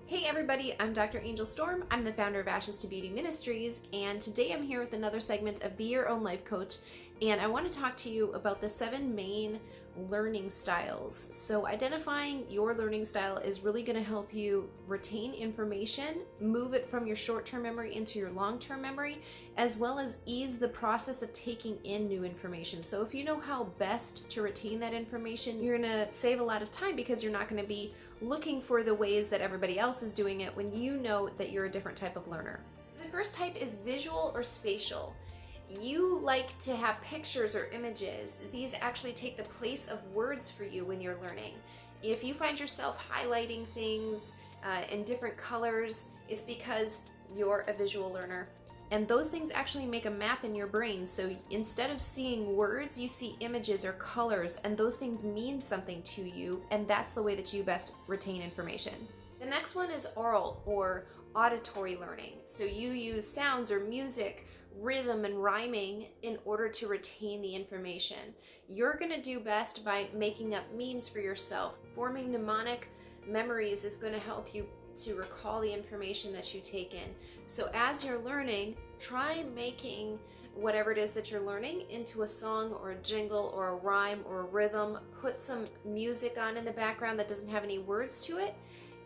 Hey everybody, I'm Dr. Angel Storm. I'm the founder of Ashes to Beauty Ministries, and today I'm here with another segment of Be Your Own Life Coach, and I want to talk to you about the 7 main learning styles. So identifying your learning style is really going to help you retain information, move it from your short-term memory into your long-term memory, as well as ease the process of taking in new information. So if you know how best to retain that information, you're going to save a lot of time because you're not going to be looking for the ways that everybody else is doing it when you know that you're a different type of learner. The first type is visual or spatial. You like to have pictures or images. These actually take the place of words for you when you're learning. If you find yourself highlighting things in different colors, it's because you're a visual learner. And those things actually make a map in your brain. So instead of seeing words, you see images or colors, and those things mean something to you, and that's the way that you best retain information. The next one is oral or auditory learning. So you use sounds or music, rhythm and rhyming in order to retain the information. You're going to do best by making up memes for yourself. Forming mnemonic memories is going to help you to recall the information that you take in. So as you're learning, try making whatever it is that you're learning into a song or a jingle or a rhyme or a rhythm. Put some music on in the background that doesn't have any words to it,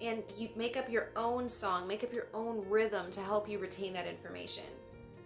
and you make up your own song, make up your own rhythm to help you retain that information.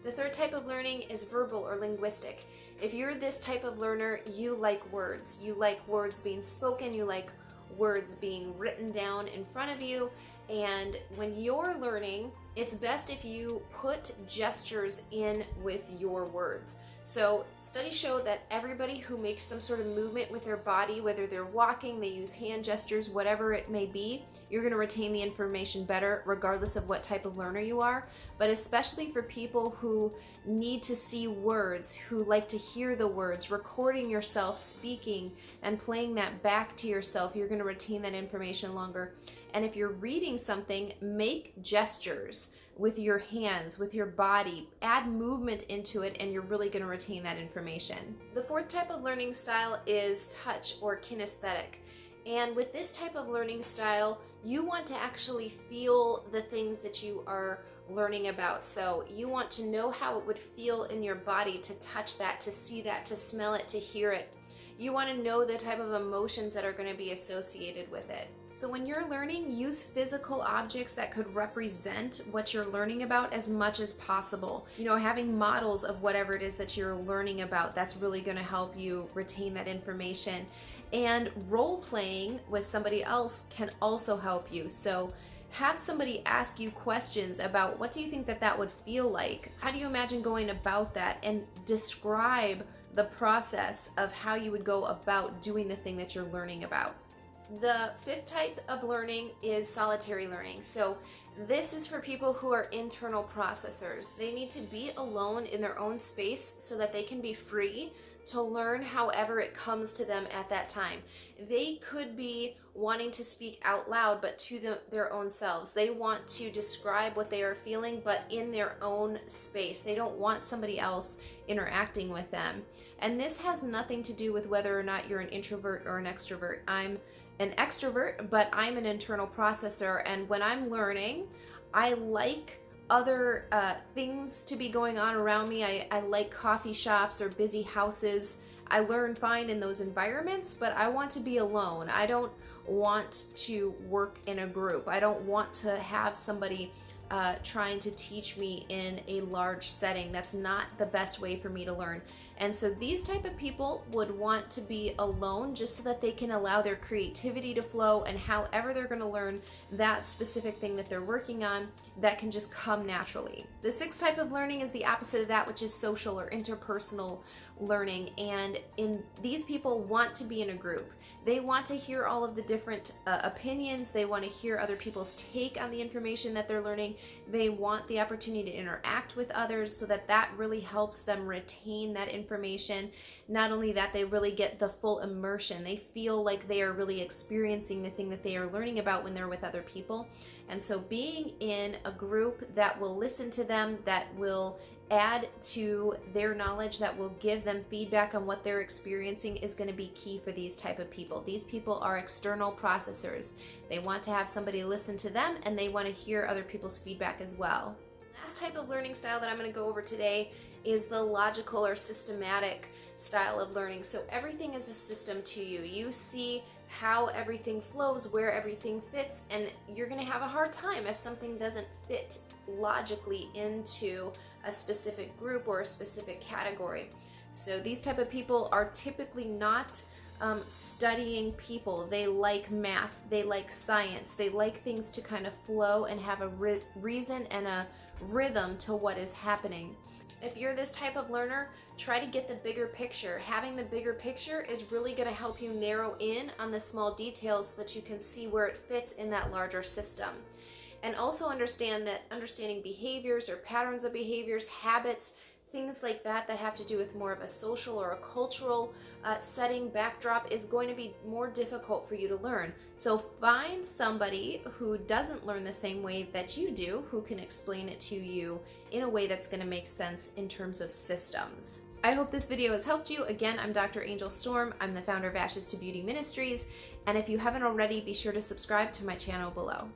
The third type of learning is verbal or linguistic. If you're this type of learner, you like words. You like words being spoken, you like words being written down in front of you, and when you're learning, it's best if you put gestures in with your words. So studies show that everybody who makes some sort of movement with their body, whether they're walking, they use hand gestures, whatever it may be, you're going to retain the information better regardless of what type of learner you are. But especially for people who need to see words, who like to hear the words, recording yourself speaking and playing that back to yourself, you're going to retain that information longer. And if you're reading something, make gestures with your hands, with your body, add movement into it, and you're really going to retain that information. The fourth type of learning style is touch or kinesthetic. And with this type of learning style, you want to actually feel the things that you are learning about. So you want to know how it would feel in your body to touch that, to see that, to smell it, to hear it. You want to know the type of emotions that are going to be associated with it. So when you're learning, use physical objects that could represent what you're learning about as much as possible. You know, having models of whatever it is that you're learning about, that's really going to help you retain that information. And role playing with somebody else can also help you. So have somebody ask you questions about what do you think that that would feel like? How do you imagine going about that? And describe the process of how you would go about doing the thing that you're learning about. The fifth type of learning is solitary learning. So this is for people who are internal processors. They need to be alone in their own space so that they can be free to learn however it comes to them at that time. They could be wanting to speak out loud, but to their own selves. They want to describe what they are feeling, but in their own space. They don't want somebody else interacting with them. And this has nothing to do with whether or not you're an introvert or an extrovert. I'm an extrovert, but I'm an internal processor, and when I'm learning, I like other things to be going on around me. I like coffee shops or busy houses. I learn fine in those environments, but I want to be alone. I don't want to work in a group. I don't want to have somebody trying to teach me in a large setting. That's not the best way for me to learn. And so these type of people would want to be alone just so that they can allow their creativity to flow, and however they're going to learn that specific thing that they're working on, that can just come naturally. The sixth type of learning is the opposite of that, which is social or interpersonal learning. And these people want to be in a group. They want to hear all of the different opinions. They want to hear other people's take on the information that they're learning. They want the opportunity to interact with others so that that really helps them retain that information. Not only that, they really get the full immersion. They feel like they are really experiencing the thing that they are learning about when they're with other people. And so being in a group that will listen to them, that will add to their knowledge that will give them feedback on what they're experiencing is going to be key for these type of people. These people are external processors. They want to have somebody listen to them, and they want to hear other people's feedback as well. Last type of learning style that I'm going to go over today is the logical or systematic style of learning. So everything is a system to you. You see how everything flows, where everything fits, and you're going to have a hard time if something doesn't fit logically into a specific group or a specific category. So these type of people are typically not studying people. They like math, they like science, they like things to kind of flow and have a reason and a rhythm to what is happening. If you're this type of learner, try to get the bigger picture. Having the bigger picture is really going to help you narrow in on the small details so that you can see where it fits in that larger system. And also understand that understanding behaviors or patterns of behaviors, habits, things like that that have to do with more of a social or a cultural setting, backdrop, is going to be more difficult for you to learn. So find somebody who doesn't learn the same way that you do, who can explain it to you in a way that's going to make sense in terms of systems. I hope this video has helped you. Again, I'm Dr. Angel Storm. I'm the founder of Ashes to Beauty Ministries. And if you haven't already, be sure to subscribe to my channel below.